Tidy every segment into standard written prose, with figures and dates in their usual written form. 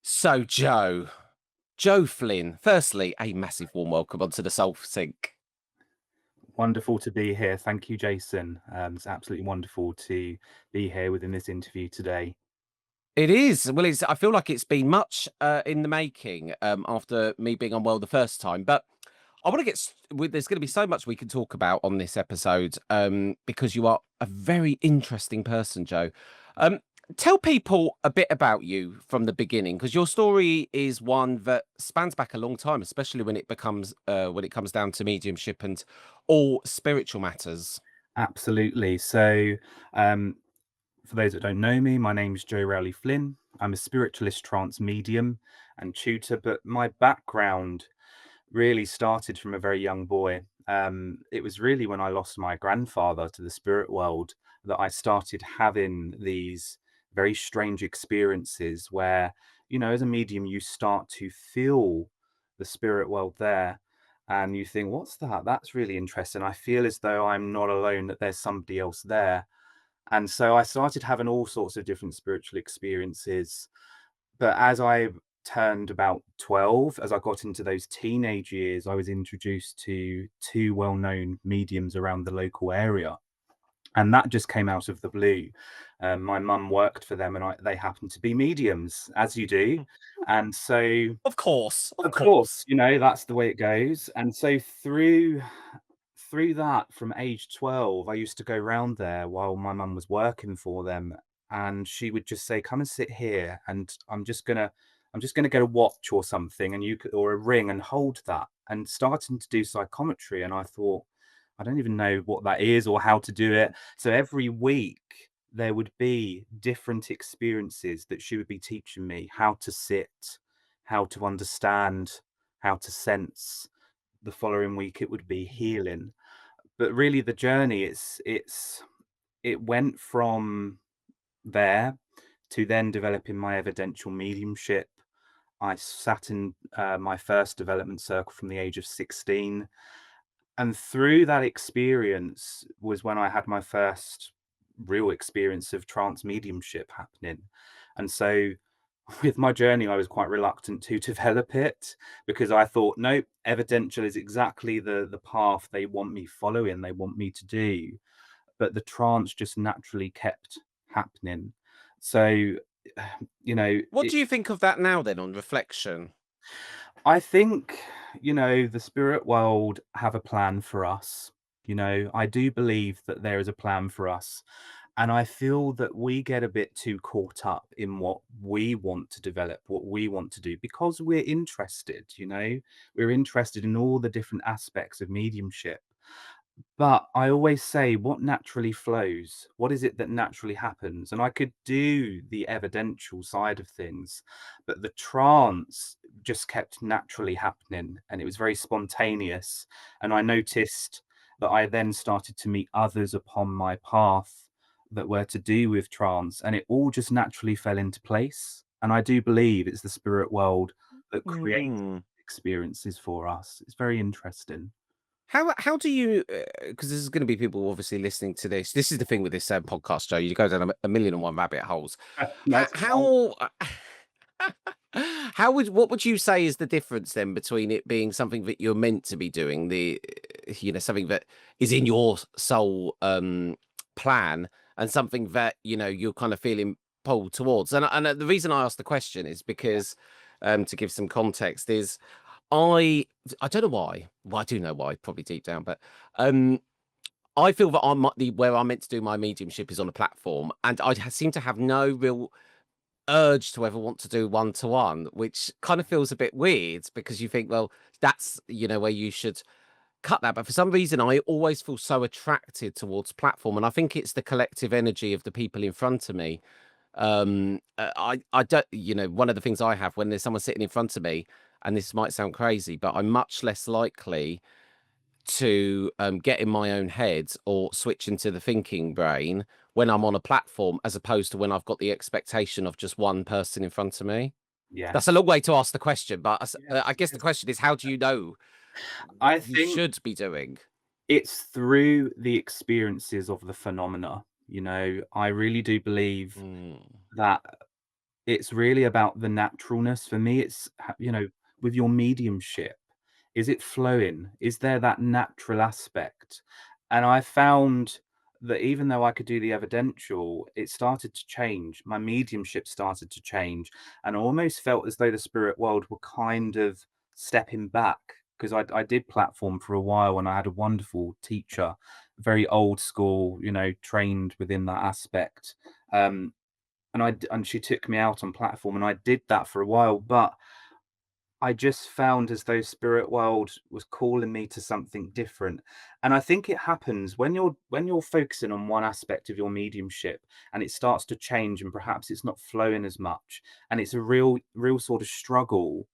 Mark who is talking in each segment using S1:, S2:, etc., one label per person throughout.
S1: So, Joe Flynn, firstly, a massive warm welcome onto the Soul Sync.
S2: Wonderful to be here. Thank you, Jason. It's absolutely wonderful to be here within this interview today.
S1: It is. Well, I feel like it's been much in the making after me being unwell the first time. But I want to there's going to be so much we can talk about on this episode because you are a very interesting person, Joe. Um, Tell people a bit about you from the beginning because your story is one that spans back a long time, especially when it comes down to mediumship and all spiritual matters.
S2: Absolutely. Um, for those that don't know me, my name is Joe Rowley Flynn. I'm a spiritualist trance medium and tutor, but my background really started from a very young boy. It was really when I lost my grandfather to the spirit world that I started having these very strange experiences where, as a medium, you start to feel the spirit world there. And you think, what's that? That's really interesting. I feel as though I'm not alone, that there's somebody else there. And so I started having all sorts of different spiritual experiences, but as I turned about 12, as I got into those teenage years, I was introduced to two well-known mediums around the local area. And that just came out of the blue. My mum worked for them, and they happened to be mediums, as you do. And so,
S1: Of course, of
S2: of course,
S1: course.
S2: that's the way it goes. And so through that, from age 12, I used to go round there while my mum was working for them, and she would just say, "Come and sit here, and I'm just gonna get a watch or something, and or a ring, and hold that." And starting to do psychometry, and I thought, I don't even know what that is or how to do it. So every week there would be different experiences that she would be teaching me how to sit, how to understand, how to sense. The following week it would be healing. But really the journey, it went from there to then developing my evidential mediumship. I sat in my first development circle from the age of 16. And through that experience was when I had my first real experience of trance mediumship happening. And so with my journey, I was quite reluctant to develop it because I thought, nope, evidential is exactly the path they want me following, they want me to do. But the trance just naturally kept happening. So,
S1: What do you think of that now then on reflection?
S2: I think, the spirit world have a plan for us. I do believe that there is a plan for us. And I feel that we get a bit too caught up in what we want to develop, what we want to do, because we're interested, we're interested in all the different aspects of mediumship. But I always say, what naturally flows? What is it that naturally happens? And I could do the evidential side of things, but the trance just kept naturally happening and it was very spontaneous. And I noticed that I then started to meet others upon my path that were to do with trance, and it all just naturally fell into place. And I do believe it's the spirit world that creates
S1: Mm.
S2: experiences for us. It's very interesting.
S1: How do you? Because there's going to be people obviously listening to this. This is the thing with this podcast, Joe. You go down a million and one rabbit holes. How,
S2: That's fine.
S1: how how would what would you say is the difference then between it being something that you're meant to be doing, something that is in your soul plan, and something that you're kind of feeling pulled towards? And the reason I asked the question is because to give some context is I I don't know why. Well, I do know why, probably deep down, but um, I feel that where I'm meant to do my mediumship is on a platform, and seem to have no real urge to ever want to do one to one, which kind of feels a bit weird because you think, well, that's where you should cut that. But for some reason, I always feel so attracted towards platform, and I think it's the collective energy of the people in front of me. I don't, one of the things I have when there's someone sitting in front of me, and this might sound crazy, but I'm much less likely to get in my own head or switch into the thinking brain when I'm on a platform, as opposed to when I've got the expectation of just one person in front of me. That's a
S2: Yes.
S1: long way to ask the question, but I
S2: Yes,
S1: guess the
S2: yes.
S1: question is, how do you know
S2: I
S1: what you
S2: think
S1: should be doing?
S2: it's through the experiences of the phenomena. I really do believe
S1: Mm.
S2: that it's really about the naturalness. For me, it's, with your mediumship, is it flowing? Is there that natural aspect? And I found that even though I could do the evidential, it started to change. My mediumship started to change, and I almost felt as though the spirit world were kind of stepping back, because I did platform for a while, and I had a wonderful teacher, very old school, trained within that aspect. Um, and she took me out on platform, and I did that for a while, but I just found as though spirit world was calling me to something different. And I think it happens when you're focusing on one aspect of your mediumship, and it starts to change, and perhaps it's not flowing as much, and it's a real sort of struggle.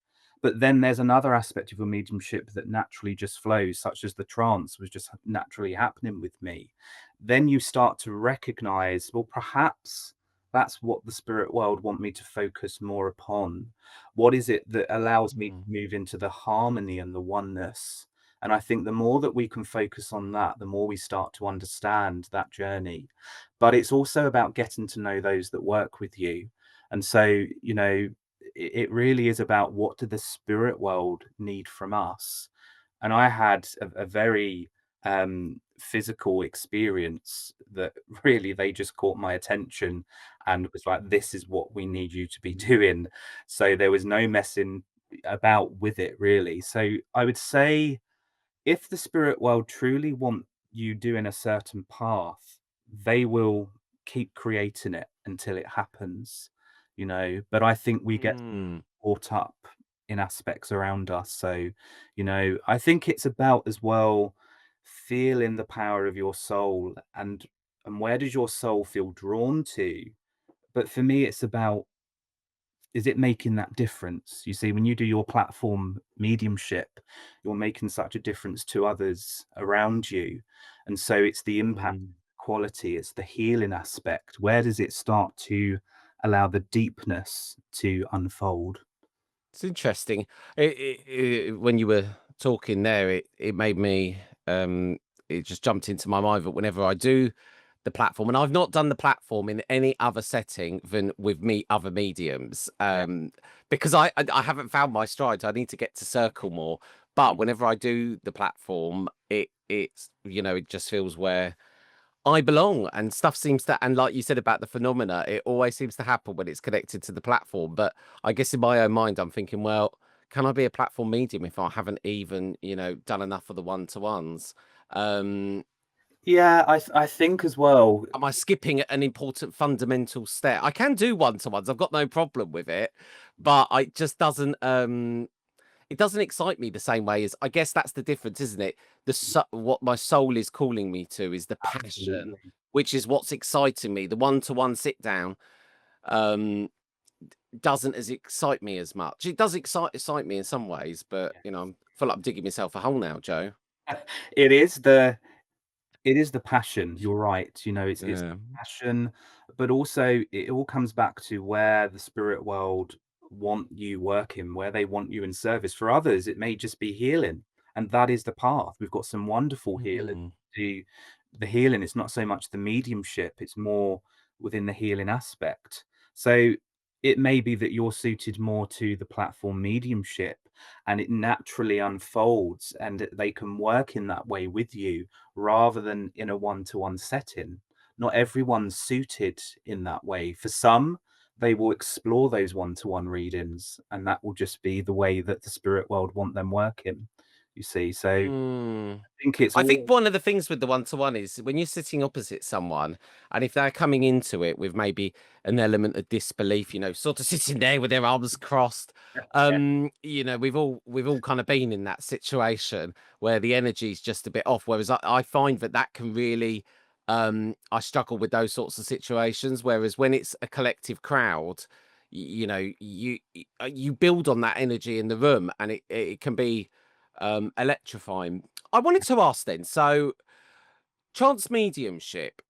S2: But then there's another aspect of your mediumship that naturally just flows, such as the trance was just naturally happening with me. Then you start to recognize, well, perhaps that's what the spirit world want me to focus more upon. What is it that allows me to
S1: Mm.
S2: move into the harmony and the oneness? And I think the more that we can focus on that, the more we start to understand that journey. But it's also about getting to know those that work with you. And so, it really is about, what do the spirit world need from us? And I had a very physical experience that really, they just caught my attention and was like, this is what we need you to be doing. So there was no messing about with it, really. So I would say, if the spirit world truly want you doing a certain path, they will keep creating it until it happens, But I think we get
S1: Mm.
S2: caught up in aspects around us. So, I think it's about, as well, feeling the power of your soul, and where does your soul feel drawn to? But for me, it's about, is it making that difference? You see, when you do your platform mediumship, you're making such a difference to others around you. And so it's the impact
S1: Mm.
S2: quality, it's the healing aspect. Where does it start to allow the deepness to unfold?
S1: It's interesting. When you were talking there, it made me, it just jumped into my mind that whenever I do the platform, and I've not done the platform in any other setting than with me other mediums,
S2: Yeah.
S1: because I haven't found my stride. I need to get to circle more. But whenever I do the platform, it's it just feels where I belong, and stuff seems to, and like you said about the phenomena, it always seems to happen when it's connected to the platform. But I guess in my own mind, I'm thinking, well, can I be a platform medium if I haven't even, done enough of the one-to-ones? Um,
S2: Yeah, I think as well.
S1: am I skipping an important fundamental step? I can do one-to-ones. I've got no problem with it, but I just doesn't it doesn't excite me the same way. As I guess that's the difference, isn't it? What my soul is calling me to is the passion,
S2: Absolutely.
S1: which is what's exciting me. The one-to-one sit down um doesn't as excite me as much. It does excite me in some ways, but I feel like I'm digging myself a hole now, Joe.
S2: It is the It is the passion, you're right, it's
S1: Yeah.
S2: passion, but also it all comes back to where the spirit world want you working, where they want you in service. For others, it may just be healing, and that is the path. We've got some wonderful healers
S1: Mm.
S2: do the healing. It's not so much the mediumship, it's more within the healing aspect. So it may be that you're suited more to the platform mediumship, and it naturally unfolds, and they can work in that way with you rather than in a one-to-one setting. Not everyone's suited in that way. For some, they will explore those one-to-one readings, and that will just be the way that the spirit world want them working, you see. So I
S1: Mm.
S2: think it's
S1: I think
S2: all.
S1: one of the things with the one-to-one is when you're sitting opposite someone, and if they're coming into it with maybe an element of disbelief, sort of sitting there with their arms crossed,
S2: Yeah.
S1: we've all kind of been in that situation where the energy's just a bit off. Whereas I find that can really, I struggle with those sorts of situations. Whereas when it's a collective crowd, you build on that energy in the room, and it can be electrifying. I wanted to ask then, so trance mediumship,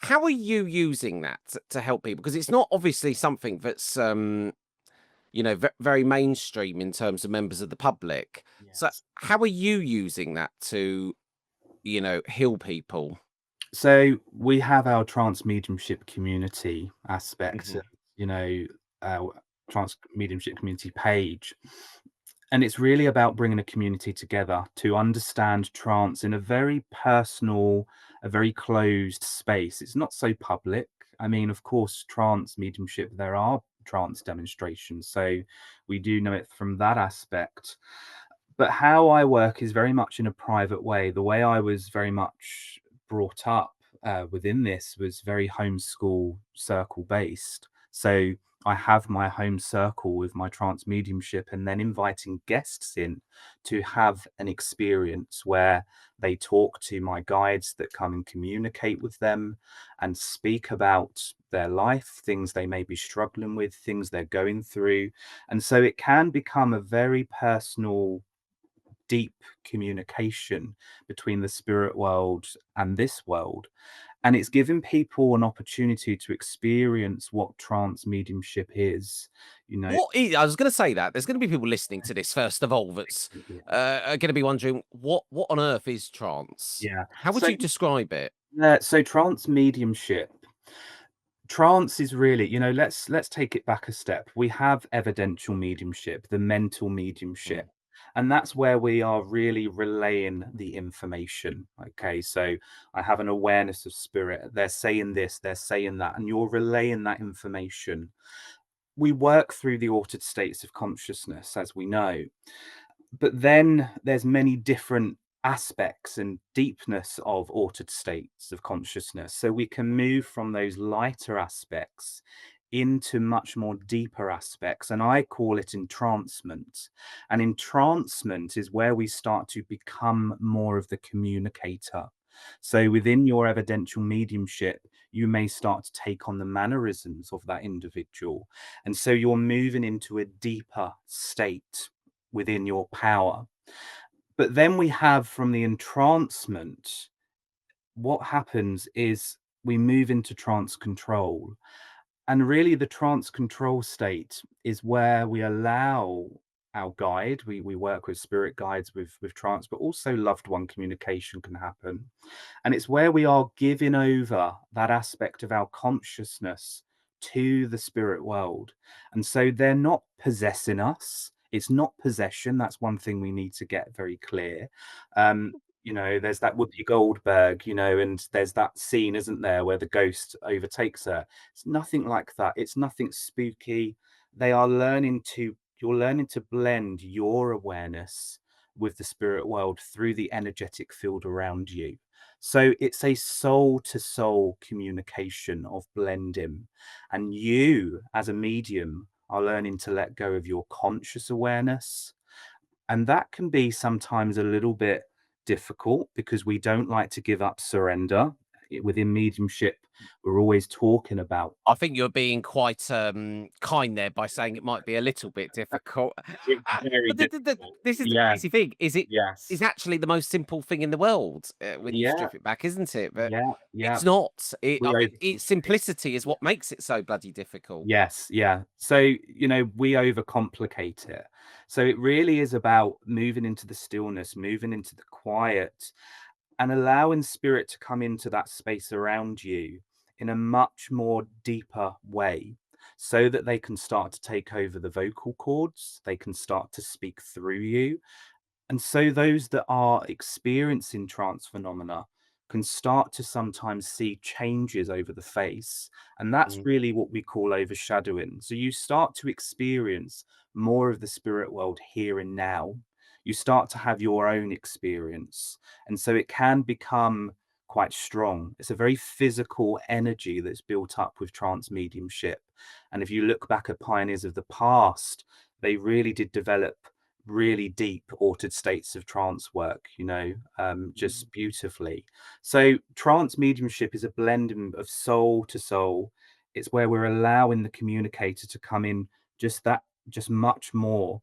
S1: how are you using that to help people? Because it's not obviously something that's very mainstream in terms of members of the public. So
S2: Yes.
S1: how are you using that to, heal people?
S2: So we have our trance mediumship community aspect,
S1: Hmm.
S2: you know, uh, trance mediumship community page. And it's really about bringing a community together to understand trance in a very personal, a very closed space. It's not so public. I mean, of course, trance mediumship, there are trance demonstrations. So we do know it from that aspect. But how I work is very much in a private way. The way I was very much brought up within this was very homeschool circle based. So I have my home circle with my trance mediumship, and then inviting guests in to have an experience where they talk to my guides that come and communicate with them and speak about their life, things they may be struggling with, things they're going through. And so it can become a very personal, deep communication between the spirit world and this world. And it's given people an opportunity to experience what trance mediumship is, you know.
S1: I was going to say that there's going to be people listening to this first of all that's
S2: Yeah.
S1: are going to be wondering what on earth is trance?
S2: Yeah.
S1: How would
S2: So,
S1: you describe it?
S2: so trance mediumship. Trance is really, let's take it back a step. We have evidential mediumship, the mental mediumship.
S1: Mm,
S2: And that's where we are really relaying the information. Okay. So I have an awareness of spirit. They're saying this, they're saying that, and you're relaying that information. We work through the altered states of consciousness, as we know. But then there's many different aspects and deepness of altered states of consciousness. So we can move from those lighter aspects into much more deeper aspects. And I call it entrancement. And entrancement is where we start to become more of the communicator. So within your evidential mediumship, you may start to take on the mannerisms of that individual. And so you're moving into a deeper state within your power. But then we have from the entrancement, what happens is we move into trance control. And really, the trance control state is where we allow our guide, we work with spirit guides with trance, but also loved one communication can happen. And it's where we are giving over that aspect of our consciousness to the spirit world. And so they're not possessing us. It's not possession. That's one thing we need to get very clear. There's that Whoopi Goldberg, and there's that scene, isn't there, where the ghost overtakes her. It's nothing like that. It's nothing spooky. You're learning to blend your awareness with the spirit world through the energetic field around you. So it's a soul to soul communication of blending. And you, as a medium, are learning to let go of your conscious awareness. And that can be sometimes a little bit difficult because we don't like to give up surrender. Within mediumship, we're always talking about
S1: I think you're being quite kind there by saying it might be a little bit difficult.
S2: it's very
S1: But
S2: difficult.
S1: this is the
S2: Yeah,
S1: crazy thing. Is
S2: yes.
S1: actually the most simple thing in the world when you
S2: Yeah,
S1: strip it back, isn't it? But
S2: yeah, yeah.
S1: it's not.
S2: We
S1: I think its
S2: overcomplicate.
S1: simplicity is what makes it so bloody difficult.
S2: Yes, yeah. So, we overcomplicate it. So it really is about moving into the stillness, moving into the quiet, and allowing spirit to come into that space around you in a much more deeper way so that they can start to take over the vocal cords, they can start to speak through you, and so those that are experiencing trance phenomena can start to sometimes see changes over the face. And that's
S1: Mm.
S2: really what we call overshadowing. So you start to experience more of the spirit world here and now. You start to have your own experience. And so it can become quite strong. It's a very physical energy that's built up with trance mediumship. And if you look back at pioneers of the past, they really did develop really deep altered states of trance work, just beautifully. So trance mediumship is a blending of soul to soul. It's where we're allowing the communicator to come in just much more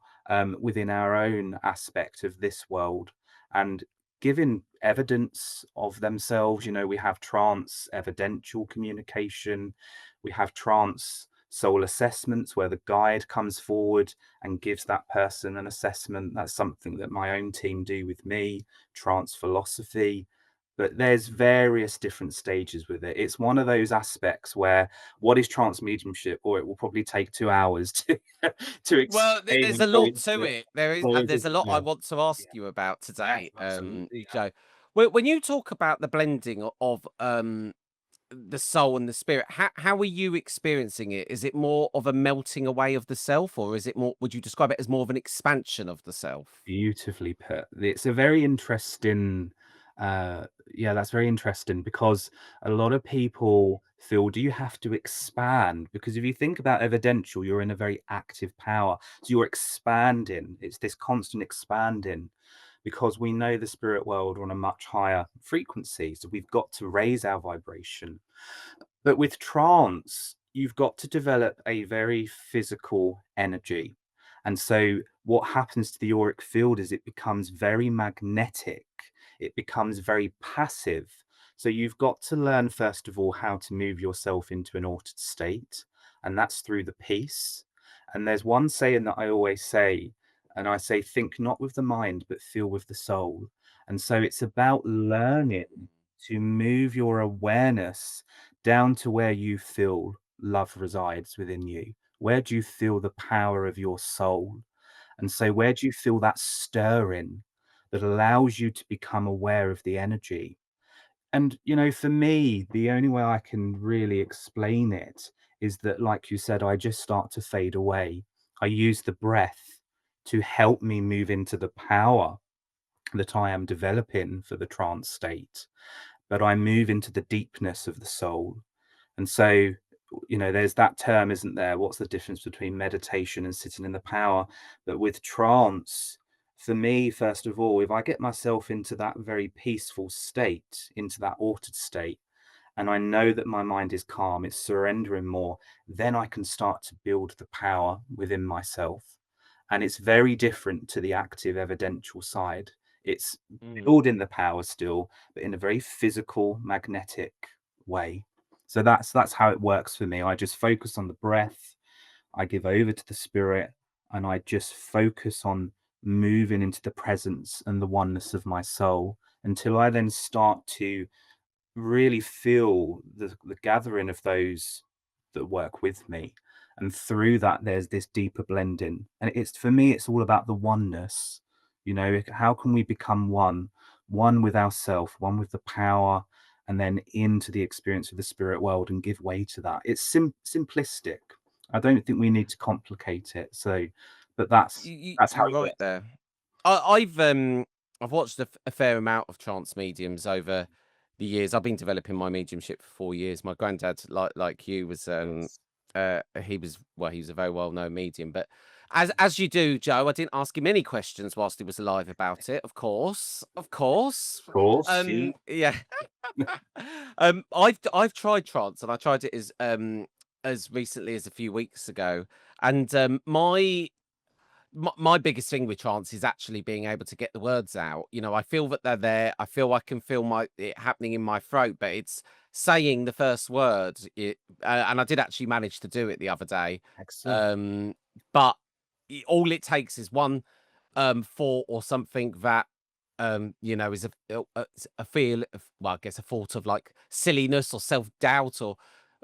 S2: within our own aspect of this world and giving evidence of themselves. We have trance evidential communication, we have trance soul assessments where the guide comes forward and gives that person an assessment. That's something that my own team do with me. Trance philosophy. but there's various different stages with it. It's one of those aspects where what is trance mediumship, or it will probably take 2 hours to to
S1: Well,
S2: explain
S1: there's
S2: and
S1: a
S2: go
S1: lot to
S2: into it.
S1: it. There is,
S2: There is,
S1: there's a
S2: isn't
S1: lot I
S2: there?
S1: want to ask
S2: Yeah.
S1: you about
S2: Yeah,
S1: today,
S2: absolutely, yeah.
S1: Joe. When you talk about the blending of the soul and the spirit, how are you experiencing it? Is it more of a melting away of the self, or is it more? Would you describe it as more of an expansion of the self?
S2: Beautifully put. It's a very interesting, yeah, that's very interesting because a lot of people feel, do you have to expand? Because if you think about evidential, you're in a very active power. So you're expanding. It's this constant expanding because we know the spirit world are on a much higher frequency. So we've got to raise our vibration. But with trance, you've got to develop a very physical energy. And so what happens to the auric field is it becomes very magnetic. It becomes very passive. So you've got to learn, first of all, how to move yourself into an altered state. And that's through the peace. And there's one saying that I always say, and I say, think not with the mind, but feel with the soul. And so it's about learning to move your awareness down to where you feel love resides within you. Where do you feel the power of your soul? And so, where do you feel that stirring that allows you to become aware of the energy? And, for me, the only way I can really explain it is that, like you said, I just start to fade away. I use the breath to help me move into the power that I am developing for the trance state, but I move into the deepness of the soul. And so, there's that term, isn't there? What's the difference between meditation and sitting in the power? But with trance, for me, first of all, if I get myself into that very peaceful state, into that altered state, and I know that my mind is calm, it's surrendering more, then I can start to build the power within myself. And it's very different to the active evidential side. It's
S1: Mm.
S2: building the power still, but in a very physical, magnetic way. So that's how it works for me. I just focus on the breath, I give over to the spirit, and I just focus on moving into the presence and the oneness of my soul until I then start to really feel the gathering of those that work with me. And through that, there's this deeper blending. And it's, for me, it's all about the oneness. How can we become one with ourself, one with the power, and then into the experience of the spirit world and give way to that. It's simplistic. I don't think we need to complicate it. So, but that's how
S1: You're
S2: it
S1: right
S2: works.
S1: there. I've watched a fair amount of trance mediums over the years. I've been developing my mediumship for 4 years. My granddad, like you, was
S2: Yes.
S1: he was, well, he was a very well known medium. But as you do, Joe, I didn't ask him any questions whilst he was alive about it. Of course.
S2: Of course. Yeah.
S1: Yeah. I've tried trance, and I tried it as recently as a few weeks ago, and my biggest thing with trance is actually being able to get the words out. I feel that they're there. I feel I can feel it happening in my throat, but it's saying the first word. And I did actually manage to do it the other day.
S2: Excellent.
S1: Um, but all it takes is one thought or something that is a feel of, well, I guess a thought of like silliness or self doubt or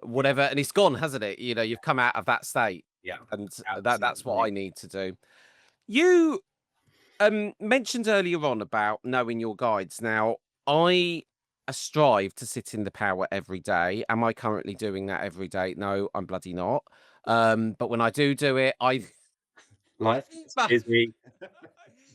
S2: Yeah.
S1: whatever, and it's gone, hasn't it? You've come out of that state,
S2: Yeah.
S1: and that's what
S2: Absolutely.
S1: I need to do. You mentioned earlier on about knowing your guides. Now, I strive to sit in the power every day. Am I currently doing that every day? No, I'm bloody not. But when I do it, I
S2: Life is busy.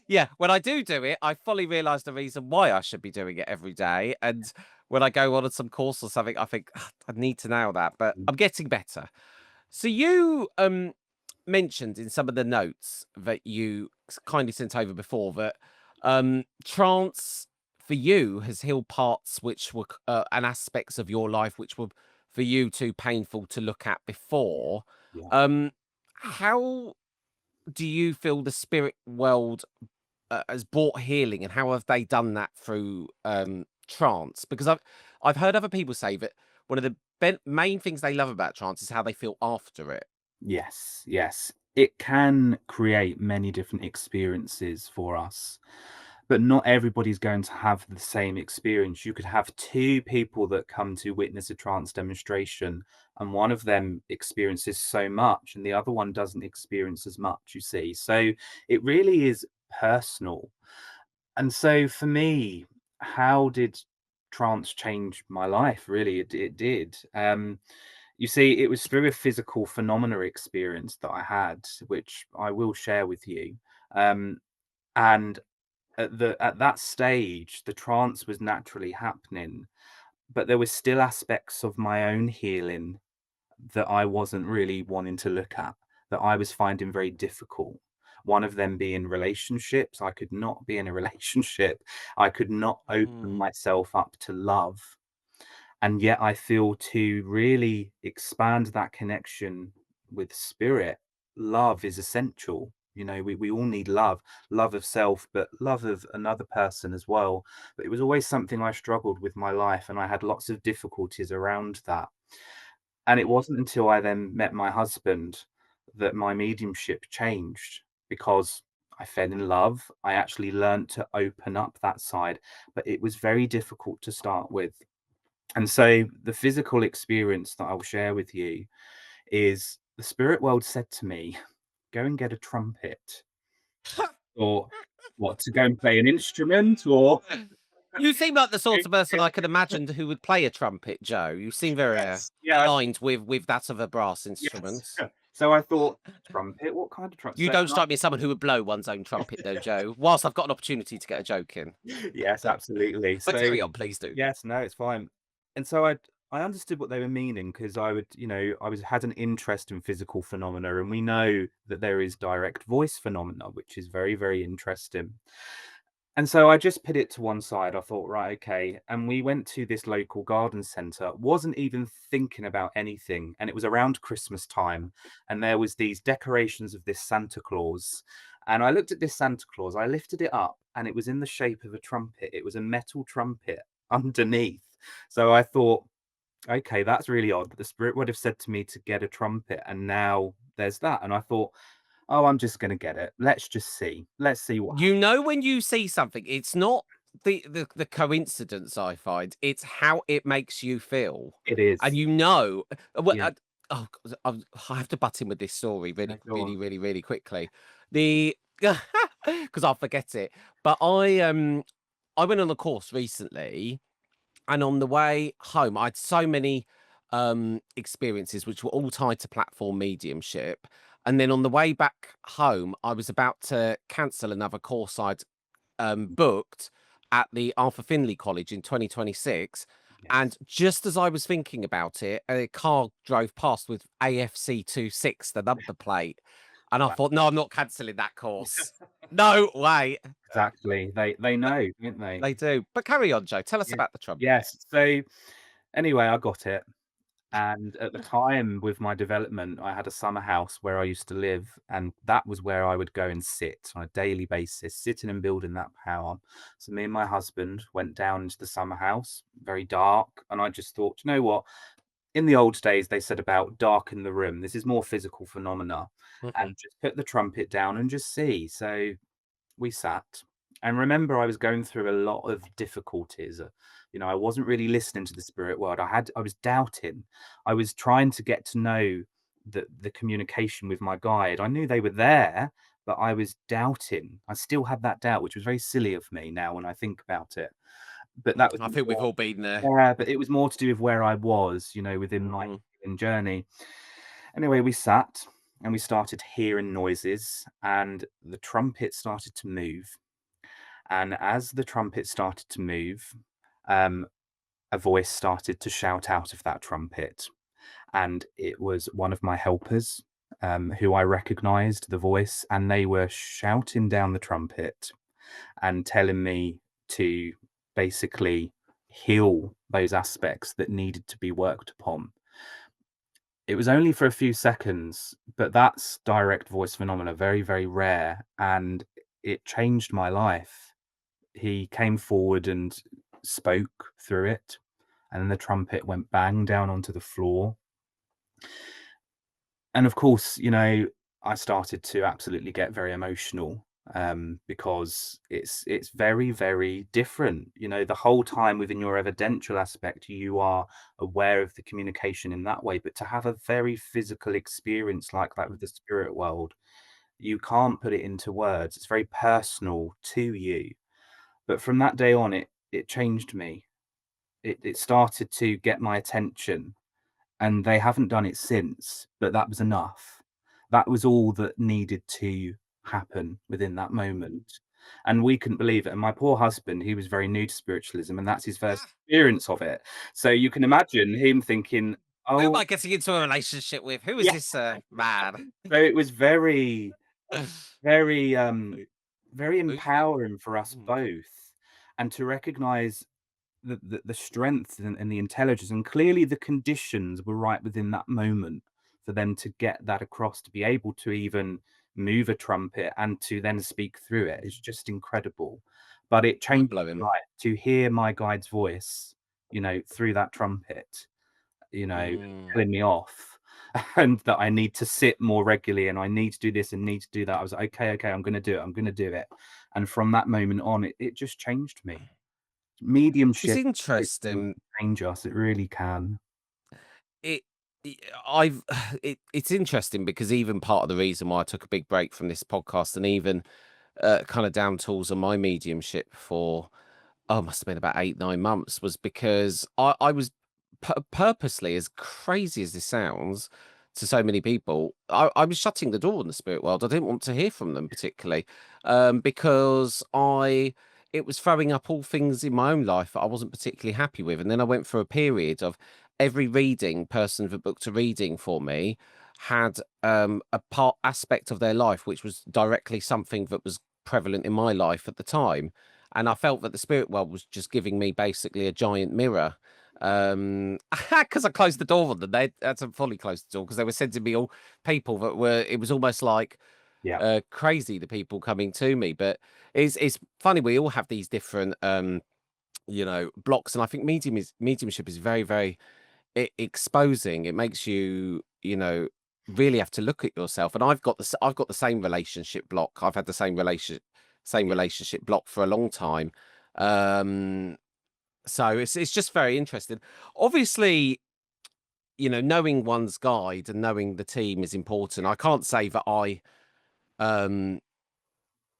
S1: yeah, when I do it, I fully realise the reason why I should be doing it every day. And when I go on some course or something, I think, "Ah, I need to nail that," but I'm getting better. So you mentioned in some of the notes that you kindly sent over before that trance for you has healed parts which were and aspects of your life which were for you too painful to look at before.
S2: Yeah.
S1: Um, how do you feel the spirit world has brought healing, and how have they done that through trance? Because I've heard other people say that one of the main things they love about trance is how they feel after it.
S2: Yes, yes. It can create many different experiences for us. but not everybody's going to have the same experience. You could have two people that come to witness a trance demonstration, and one of them experiences so much and the other one doesn't experience as much, you see. So it really is personal. And so for me, how did trance change my life? Really, it did. You see, it was through a physical phenomena experience that I had, which I will share with you. Um, and at that stage, the trance was naturally happening, but there were still aspects of my own healing that I wasn't really wanting to look at, that I was finding very difficult. One of them being relationships. I could not be in a relationship. I could not open
S1: Mm.
S2: myself up to love. And yet I feel to really expand that connection with spirit, love is essential. You know, we all need love, love of self, but love of another person as well. But it was always something I struggled with my life, and I had lots of difficulties around that. And it
S1: Mm.
S2: wasn't until I then met my husband that my mediumship changed, because I fell in love. I actually learned to open up that side, but it was very difficult to start with. And so the physical experience that I'll share with you is the spirit world said to me, go and get a trumpet, or what, to go and play an instrument, or
S1: You seem like the
S2: go
S1: sort of person
S2: get
S1: I could imagine who would play a trumpet, Joe. You seem very
S2: yes, yeah,
S1: aligned with that of a brass
S2: yes.
S1: instrument.
S2: So I thought, trumpet, what kind of trumpet?
S1: You
S2: So
S1: don't strike me as someone who would blow one's own trumpet, though, Joe. Whilst I've got an opportunity to get a joke in,
S2: yes, absolutely.
S1: but
S2: So
S1: carry on, please do.
S2: yes, no, it's fine. And so I understood what they were meaning, because I would, you know, I was had an interest in physical phenomena, and we know that there is direct voice phenomena, which is very, very interesting. And so I just put it to one side. I thought, right, okay. And we went to this local garden centre, wasn't even thinking about anything. And it was around Christmas time. And there was these decorations of this Santa Claus. And I looked at this Santa Claus, I lifted it up, and it was in the shape of a trumpet. It was a metal trumpet underneath. So I thought, okay, that's really odd. The spirit would have said to me to get a trumpet, and now there's that. And I thought, oh, I'm just going to get it. Let's just see. Let's see what
S1: You know, when you see something, it's not the coincidence I find, it's how it makes you feel.
S2: it
S1: And
S2: is.
S1: you know, well,
S2: Yeah,
S1: oh, I have to butt in with this story
S2: no,
S1: really,
S2: go
S1: really,
S2: on.
S1: really, really quickly. The because I'll forget it. But I went on a course recently, and on the way home, I had so many experiences which were all tied to platform mediumship. And then on the way back home, I was about to cancel another course I'd booked at the Arthur Findlay College in 2026. And
S2: Yes.
S1: just as I was thinking about it, a car drove past with AFC 26, the number plate. And I
S2: Wow.
S1: thought, no, I'm not cancelling that course. No way.
S2: Exactly. They know, don't they?
S1: They do. But carry on, Joe. Tell us
S2: Yeah.
S1: about the trumpet.
S2: Yes. So anyway, I got it. And at the time with my development, I had a summer house where I used to live, and that was where I would go and sit on a daily basis, sitting and building that power. So me and my husband went down into the summer house, very dark, and I just thought, you know what? In the old days, they said about darken the room. This is more physical phenomena,
S1: Mhm.
S2: and just put the trumpet down and just see. So we sat, and remember, I was going through a lot of difficulties. You know, I wasn't really listening to the spirit world. I was doubting. I was trying to get to know the communication with my guide. I knew they were there, but I was doubting. I still had that doubt, which was very silly of me now when I think about it. But that was
S1: I think we've
S2: more,
S1: all been there.
S2: yeah, but it was more to do with where I was, you know, within my
S1: Mhm.
S2: healing journey. Anyway, we sat and we started hearing noises, and the trumpet started to move. And as the trumpet started to move, um, a voice started to shout out of that trumpet. And it was one of my helpers, who I recognized the voice, and they were shouting down the trumpet and telling me to basically heal those aspects that needed to be worked upon. It was only for a few seconds, but that's direct voice phenomena, very, very rare, and it changed my life. He came forward and spoke through it, and then the trumpet went bang down onto the floor. And of course, you know, I started to absolutely get very emotional. because it's very, very different. You know, the whole time within your evidential aspect, you are aware of the communication in that way, but to have a very physical experience like that with the spirit world, you can't put it into words. It's very personal to you. But from that day on, it changed me. It started to get my attention, and they haven't done it since, but that was enough. That was all that needed to happen within that moment, and we couldn't believe it, and my poor husband, he was very new to spiritualism, and that's his first
S1: Ah,
S2: experience of it. So you can imagine him thinking,
S1: who am
S2: "Oh"
S1: I getting into a relationship with? Who is
S2: yeah.
S1: this man?
S2: So it was very, very, very
S1: Who's
S2: empowering for us
S1: mm,
S2: both, and to recognize the strength and the intelligence, and clearly the conditions were right within that moment for them to get that across, to be able to even move a trumpet and to then speak through it is just incredible. But it
S1: mind
S2: changed my
S1: blowing?
S2: life to hear my guide's voice, through that trumpet,
S1: Mm.
S2: telling me off and that I need to sit more regularly and I need to do this and need to do that. I was like, okay, okay, I'm gonna do it. I'm gonna do it. And from that moment on, it just changed me.
S1: It's
S2: Mediumship can
S1: interesting.
S2: change us, it really can.
S1: It, i- I've it's interesting because even part of the reason why I took a big break from this podcast and even kind of down tools on my mediumship for must have been about 8, 9 months was because I was purposely, as crazy as this sounds to so many people, I was shutting the door in the spirit world. I didn't want to hear from them particularly, because it was throwing up all things in my own life that I wasn't particularly happy with. And then I went through a period of every reading person that booked a reading for me had a part aspect of their life which was directly something that was prevalent in my life at the time, and I felt that the spirit world was just giving me basically a giant mirror. Because I closed the door on them. They had to fully close the door because they were sending me all people that were. It was almost like
S2: Yeah,
S1: crazy, the people coming to me. But it's funny. We all have these different blocks, and I think mediumship is very very exposing. It makes you really have to look at yourself. And I've got the same relationship block. I've had the same
S2: yeah,
S1: relationship block for a long time. Um, so it's just very interesting. Obviously, knowing one's guide and knowing the team is important. I can't say that I um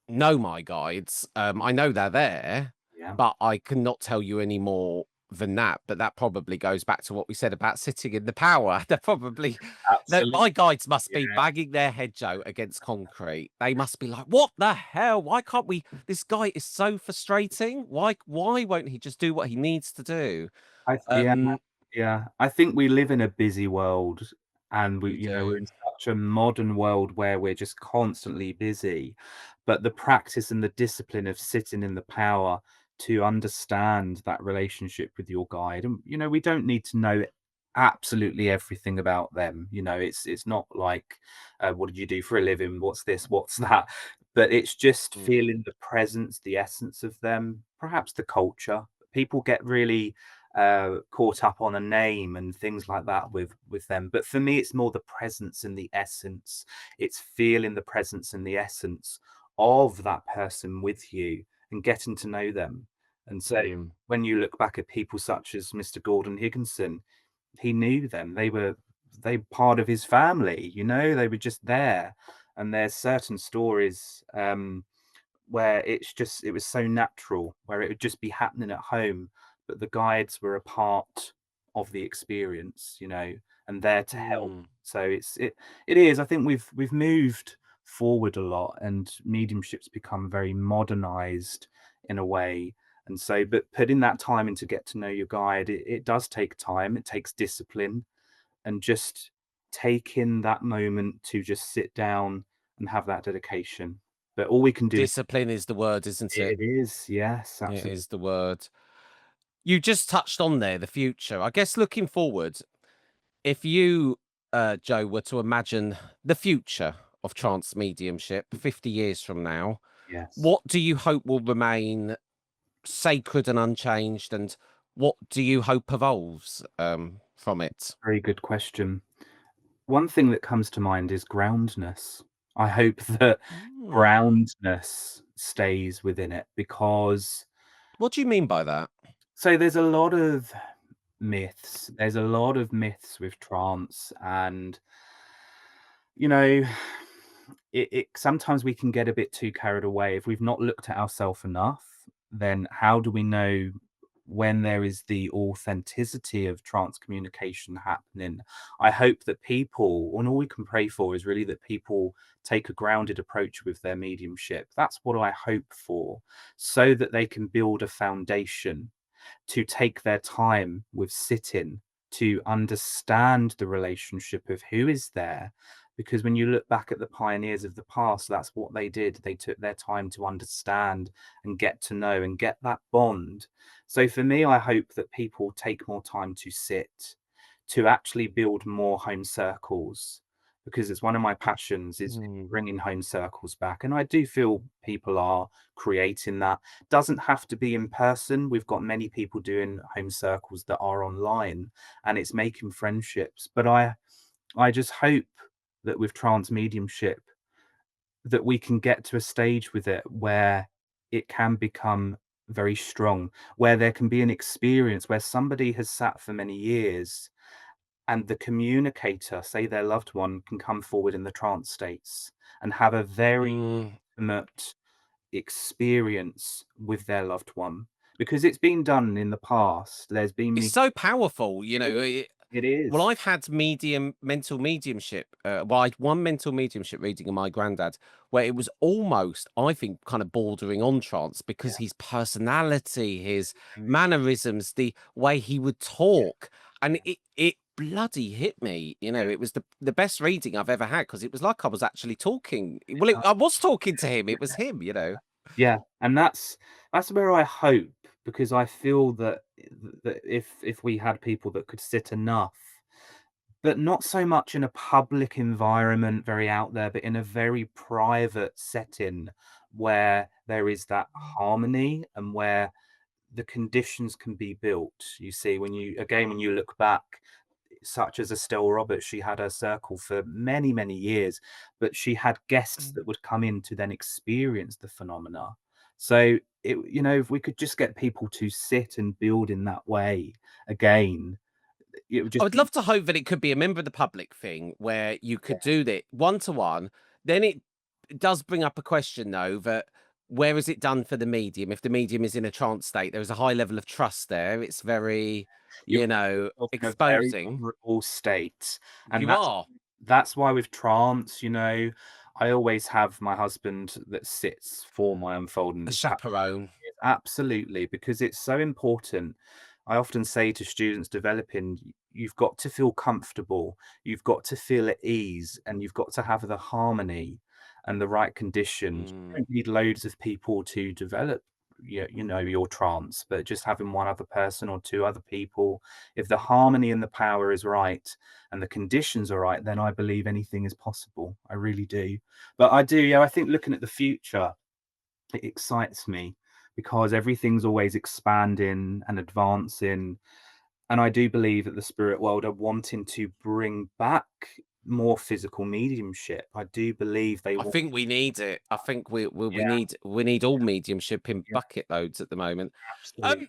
S1: know my guides. I know they're there,
S2: yeah,
S1: but I cannot tell you any more than that. But that probably goes back to what we said about sitting in the power. They're probably that
S2: absolutely,
S1: my guides must be
S2: yeah.
S1: banging their head, Joe, against concrete. They must be like, "What the hell? Why can't we? This guy is so frustrating. Why won't he just do what he needs to do?"
S2: Yeah,
S1: Um,
S2: yeah. I think we live in a busy world, and
S1: we
S2: we're
S1: do.
S2: in such a modern world where we're just constantly busy. But the practice and the discipline of sitting in the power to understand that relationship with your guide, and we don't need to know absolutely everything about them. It's not like, what did you do for a living? What's this? What's that? But it's just
S1: Mm,
S2: feeling the presence, the essence of them, perhaps the culture. People get really caught up on a name and things like that with them. But for me, it's more the presence and the essence. It's feeling the presence and the essence of that person with you and getting to know them. And so
S1: mm,
S2: when you look back at people such as Mr. Gordon Higginson, he knew them. They part of his family, they were just there. And there's certain stories where it was so natural, where it would just be happening at home, but the guides were a part of the experience, and there to help.
S1: mm.
S2: So it is. I think we've moved forward a lot, and mediumship's become very modernized in a way. And so, but putting that time in to get to know your guide, it does take time. It takes discipline, and just taking that moment to just sit down and have that dedication. But all we can do is
S1: Discipline is the word, isn't it?
S2: it is, yes,
S1: It
S2: absolutely.
S1: is the word. You just touched on there the future. I guess looking forward, if you, Joe, were to imagine the future of trance mediumship 50 years from now,
S2: Yes,
S1: what do you hope will remain sacred and unchanged, and what do you hope evolves from it?
S2: very good question. One thing that comes to mind is groundness. I hope that
S1: Oh.
S2: groundness stays within it because
S1: What do you mean by that?
S2: so there's a lot of myths. There's a lot of myths with trance and you know, it sometimes we can get a bit too carried away. If we've not looked at ourselves enough, then how do we know when there is the authenticity of trance communication happening? I hope that people, and all we can pray for is really that people take a grounded approach with their mediumship. That's what I hope for, so that they can build a foundation to take their time with sitting, to understand the relationship of who is there. Because when you look back at the pioneers of the past, that's what they did. They took their time to understand and get to know and get that bond. So for me, I hope that people take more time to sit, to actually build more home circles, because it's one of my passions is
S1: Mm.
S2: bringing home circles back. And I do feel people are creating that. Doesn't have to be in person. We've got many people doing home circles that are online and it's making friendships. But I just hope that with trance mediumship that we can get to a stage with it where it can become very strong, where there can be an experience where somebody has sat for many years and the communicator, say their loved one, can come forward in the trance states and have a very
S1: Mm.
S2: intimate experience with their loved one. Because it's been done in the past. There's been
S1: It's
S2: me.
S1: so powerful, you know.
S2: It
S1: Well,
S2: is.
S1: I've had mental mediumship. Well, I had one mental mediumship reading of my granddad, where it was almost, I think, kind of bordering on trance
S2: Yeah.
S1: because his personality, his
S2: Mm,
S1: mannerisms, the way he would
S2: yeah,
S1: talk, and it bloody hit me. You know,
S2: yeah,
S1: it was the best reading I've ever had because it was like I was actually talking. Well, I was talking to him.
S2: yeah,
S1: It was him. You know.
S2: yeah, and that's where I hope, because I feel that if we had people that could sit enough, but not so much in a public environment, very out there, but in a very private setting where there is that harmony and where the conditions can be built. You see, when you again, when you look back, such as Estelle Roberts, she had her circle for many, many years, but she had guests that would come in to then experience the phenomena. So it, if we could just get people to sit and build in that way again, it would
S1: I
S2: just
S1: would
S2: be
S1: love to hope that it could be a member of the public thing where you
S2: yeah,
S1: could do that one to one. Then it does bring up a question though that where is it done for the medium? If the medium is in a trance state, there is a high level of trust there. It's very,
S2: you're
S1: you know,
S2: in a very
S1: exposing.
S2: vulnerable state, and
S1: You are
S2: that's why with trance, I always have my husband that sits for my unfolding.
S1: a
S2: It's
S1: chaperone.
S2: absolutely, because it's so important. I often say to students developing, you've got to feel comfortable, you've got to feel at ease, and you've got to have the harmony and the right conditions. You
S1: Mm.
S2: don't need loads of people to develop your trance, but just having one other person or two other people, if the harmony and the power is right and the conditions are right, then I believe anything is possible. I really do. But I do, yeah, I think looking at the future, it excites me because everything's always expanding and advancing. And I do believe that the spirit world are wanting to bring back more physical mediumship. I do believe they
S1: I
S2: want,
S1: think we need it. I think we
S2: yeah,
S1: need all mediumship in
S2: yeah,
S1: bucket loads at the moment.
S2: absolutely.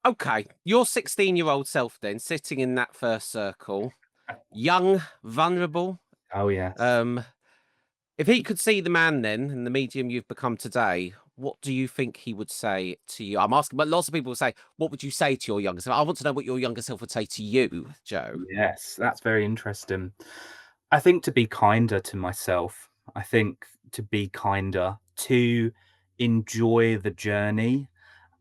S1: Um, okay, your 16-year-old self then sitting in that first circle, young, vulnerable.
S2: Oh, yes.
S1: Um, if he could see the man then and the medium you've become today, what do you think he would say to you? I'm asking, but lots of people will say, "What would you say to your younger self?" I want to know what your younger self would say to you, Joe.
S2: Yes, that's very interesting. I think to be kinder to myself. I think to be kinder, to enjoy the journey.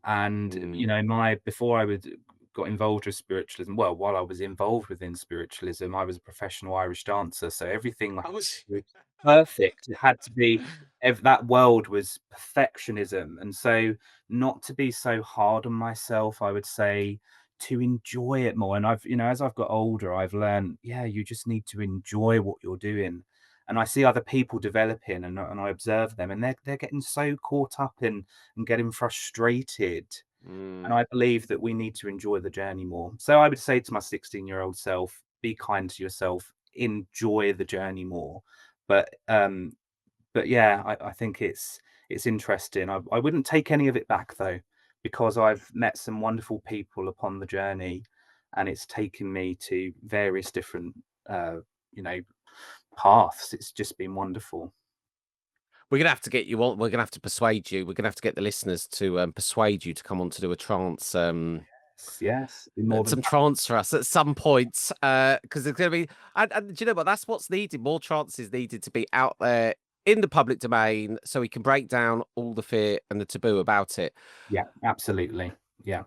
S2: And,
S1: Mm.
S2: my before I would got involved with spiritualism, well, while I was involved within spiritualism, I was a professional Irish dancer, so everything
S1: I was.
S2: was perfect. It had to be that world was perfectionism, and so not to be so hard on myself, I would say to enjoy it more. And as I've got older, I've learned, yeah, you just need to enjoy what you're doing. And I see other people developing, and I observe them, and they're getting so caught up in and getting frustrated. And
S1: Mm.
S2: I believe that we need to enjoy the journey more. So I would say to my 16-year-old self, be kind to yourself, enjoy the journey more. But but yeah, I think it's interesting. I wouldn't take any of it back though, because I've met some wonderful people upon the journey, and it's taken me to various different, uh, you know, paths. It's just been wonderful.
S1: We're gonna have to get you on. We're gonna have to persuade you. We're gonna have to get the listeners to persuade you to come on to do a trance,
S2: Yes, be more than
S1: some trance for us at some point. Because there's gonna be, and do you know what? That's what's needed. More trance is needed to be out there in the public domain, so we can break down all the fear and the taboo about it.
S2: yeah, absolutely. Yeah.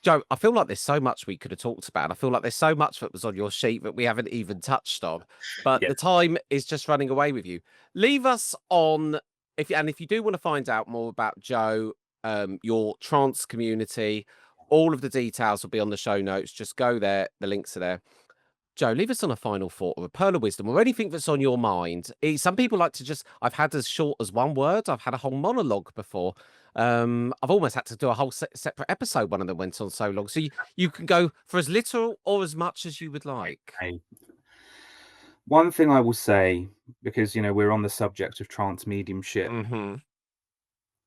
S1: Joe, I feel like there's so much we could have talked about. I feel like there's so much that was on your sheet that we haven't even touched on, but
S2: Yeah.
S1: the time is just running away with you. Leave us on if you do want to find out more about Joe, your trance community, all of the details will be on the show notes. Just go there, the links are there. Joe, leave us on a final thought or a pearl of wisdom or anything that's on your mind. Some people like to just, I've had as short as one word. I've had a whole monologue before. I've almost had to do a whole separate episode. One of them went on so long. So you can go for as little or as much as you would like.
S2: Okay. One thing I will say, because we're on the subject of trance mediumship,
S1: Hmm.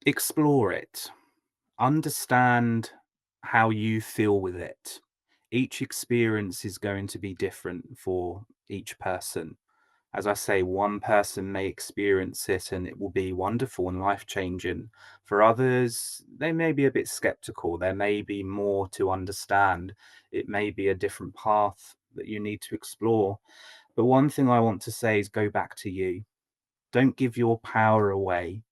S2: explore it. Understand how you feel with it. Each experience is going to be different for each person. As I say, one person may experience it and it will be wonderful and life changing. For others, they may be a bit skeptical. There may be more to understand. It may be a different path that you need to explore. But one thing I want to say is go back to you. Don't give your power away,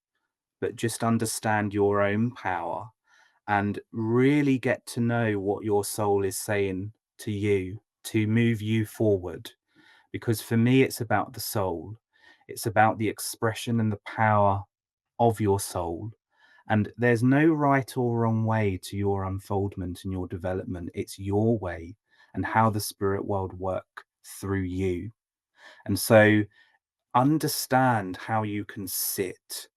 S2: but just understand your own power and really get to know what your soul is saying to you to move you forward. Because for me, it's about the soul, it's about the expression and the power of your soul. And there's no right or wrong way to your unfoldment and your development. It's your way and how the spirit world work through you. And so understand how you can sit,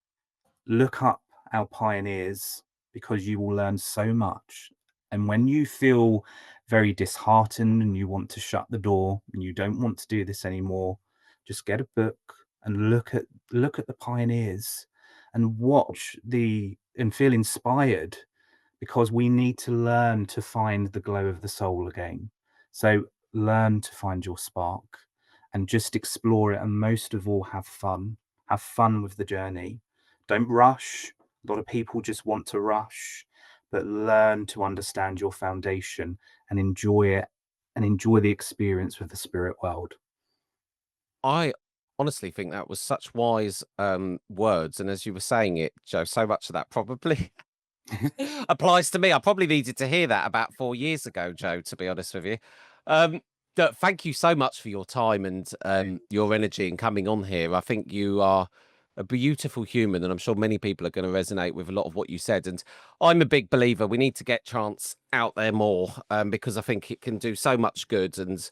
S2: look up our pioneers, because you will learn so much. And when you feel very disheartened and you want to shut the door and you don't want to do this anymore, just get a book and look at the pioneers and watch the and feel inspired, because we need to learn to find the glow of the soul again. So learn to find your spark and just explore it. And most of all, have fun. Have fun with the journey. Don't rush. A lot of people just want to rush, but learn to understand your foundation and enjoy it and enjoy the experience with the spirit world.
S1: I honestly think that was such wise words. And as you were saying it, Joe, so much of that probably applies to me. I probably needed to hear that about 4 years ago, Joe, to be honest with you. Um, Thank you so much for your time and your energy and coming on here. I think you are a beautiful human, and I'm sure many people are going to resonate with a lot of what you said. And I'm a big believer we need to get trance out there more because I think it can do so much good. And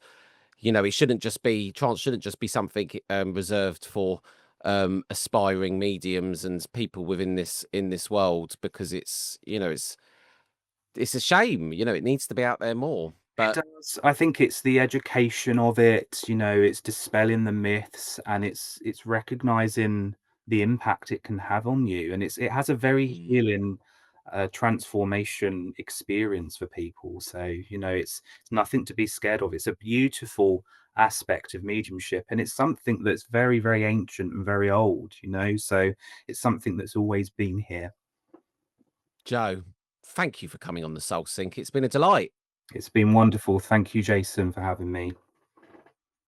S1: it shouldn't just be trance shouldn't just be something reserved for aspiring mediums and people within this world, because it's a shame, it needs to be out there more.
S2: It
S1: But
S2: does. I think it's the education of it, it's dispelling the myths, and it's recognizing the impact it can have on you. And it has a very
S1: mm,
S2: healing transformation experience for people. So, it's nothing to be scared of. It's a beautiful aspect of mediumship, and it's something that's very, very ancient and very old. So it's something that's always been here.
S1: Joe, thank you for coming on the Soul Sync. It's been a delight.
S2: It's been wonderful. Thank you, Jason, for having me.